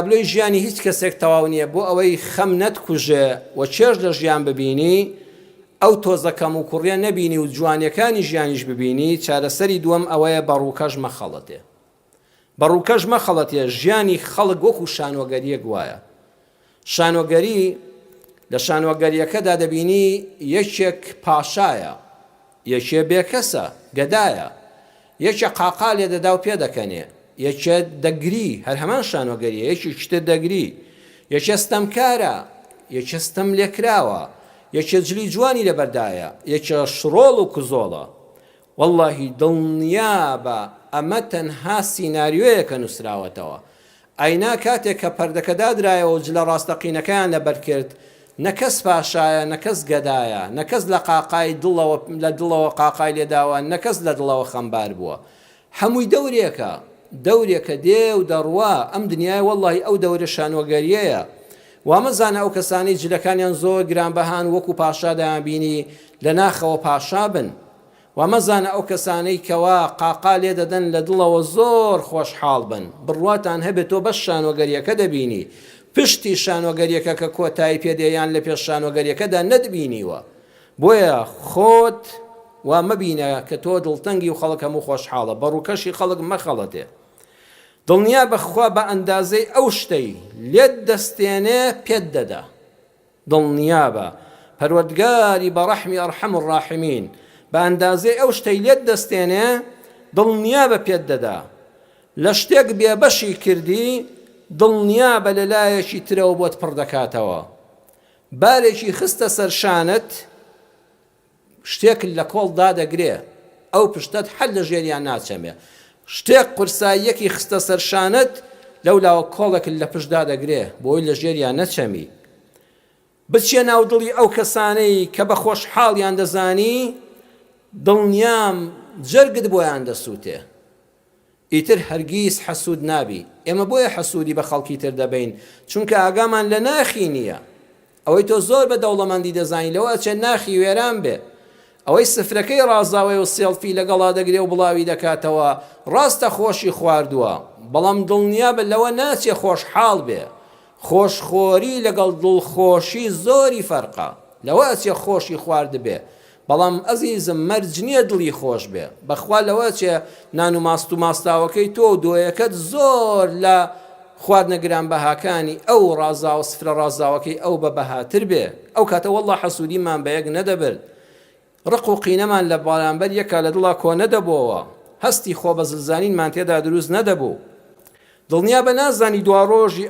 بلۆی ژیانی هیچ کەسێک تەواو نییە بۆ ئەوەی خەم نەتکوژێ و چێژ لە ژیان ببینی ئەو تۆزەکەم و کوڕیە نەبینی و جوانیەکانی ژیانیش ببینی چارەسەری دووەم ئەوەیە بەڕووکەش مەخەڵەتێ بەڕووکەش مەخەڵەتێ ژیانی خەڵک وەکو شانۆگەریەک وایە شانۆگەری لە شانۆگەریەکەدا دەبینی یەکێک پاشایە یەکێ بێکەسە گەدایە یەکێ قاقا لێ دەدا و پێ دەکەنێ یەکێ دەگری هەر هەمان شانۆگەریە یەکی شتە دەگری یەکێ ستەمکارە یەکێ ستەم لێکراوە یەکێ جلی جوانی لەبەردایە یەکێ شڕۆڵ و کزۆڵە وەڵڵاهی دڵنیابە ئەمە تەنها سیناریۆیەکە نووسراوەتەوە ئەینا کاتێک کە پەردەکە دادرایەوە و جلە ڕاستەقینەکەیان لەبەر کرد نەکەس پاشایە نەکەس گەدایە نەکەس لە قاقای دڵەوە لە دڵەوە قاقای لێداوە نەکەس لە دڵەوە خەمبار بووە هەمووی دەورێکە دێ و دەڕوا ئەم دنیای وەڵڵاهی ئەو دەورە شانۆگەریەیە وامەزانە ئەو کەسانی جلەکانیان زۆر گرانبەهان وەکو پاشا دەیانبینی لە ناخەوە پاشا بن وامەزانە ئەو کەسانەی کەوا قاقا لێ دەدەن لە دڵەوە زۆر خۆشحاڵ بن بڕواتان هەبێت تۆ بەش شانۆگەریەکە دەبینی پشتی شانۆگەریەکە کە کۆتایی پێدەیان لە پێش شانۆگەریەکەدا نەدبینیوە بۆیە خۆت وا مەبینە کە تۆ دڵتەنگی و خەڵک هەموو خۆشحاڵە بەڕووکەشی خەڵک مەخەڵەتێ دڵنیا بەخوا بە ئەندازەی ئەو شتەی لێت دەستێنێ پێت دەدا دڵنیا بە پەروەردگاری بەڕەحمی ئەرحەم الراحمین بە ئەندازەی ئەو شتەی لێت دەستێنێ دڵنیا بە پێت دەدا لە شتێک بێبەشی کردی دڵنیا بە لەلایەکی ترەوە بۆت پڕ دەکاتەوە بارێکی خستە سەر شانت شتێک لە کۆڵ دادەگرێ ئەو پشتت حەل لە ژێریان ناچەمێ شتێک قورساییەکی خستە سەر شانت لەولاوە کۆڵێک لە پشتدا دەگرێ بۆی لە ژێریان نەچەمی بچێ ناو دڵی ئەو کەسانەی کە بە خۆشحاڵیان دەزانی دڵنیام جەرگت بۆیان دەسووتێ ئیتر هەرگیز حەسوود نابی ئێمە بۆیە حەسوودی بە خەڵکی تر دەبین چونکە ئاگامان لە ناخی نییە ئەوەی تۆ زۆر بە دەوڵەمەندی دەزانی لەوە چێ ناخی وێران بێ ئەوەی سفرەکەی ڕازاوی و سێڵفی لەگەڵا دەگرێ و بڵاوی دەکاتەوە ڕاستە خۆشی خواردووە بەڵام دڵنیا بە لەوە ناچێ خۆشحاڵ بێ خۆشخۆری لەگەڵ دڵخۆشی زۆری فەرقە لەوە ئەچێ خۆشی خوارد بێ بەڵام ئەزیزم مەرج نییە دڵی خۆش بێ بەخوا لەوە چێ نان و ماست و ماستاوەکەی تۆ دۆیەکەت زۆر لە خواردنە گرانبەهاکانی ئەو ڕازاوە سفرە ڕازاوەکەی ئەو بە بەهاتر بێ ئەو کاتە وەڵڵا حەسوودیمان بە یەک نەدەبرد ڕق و قینەمان لە بەرامبەر یەکە لە دڵا کۆ نەدەبووەوە هەستی خۆ بە زلزانینمان تێدا دروست نەدەبوو دڵنیا بە نازانی دوا ڕۆژی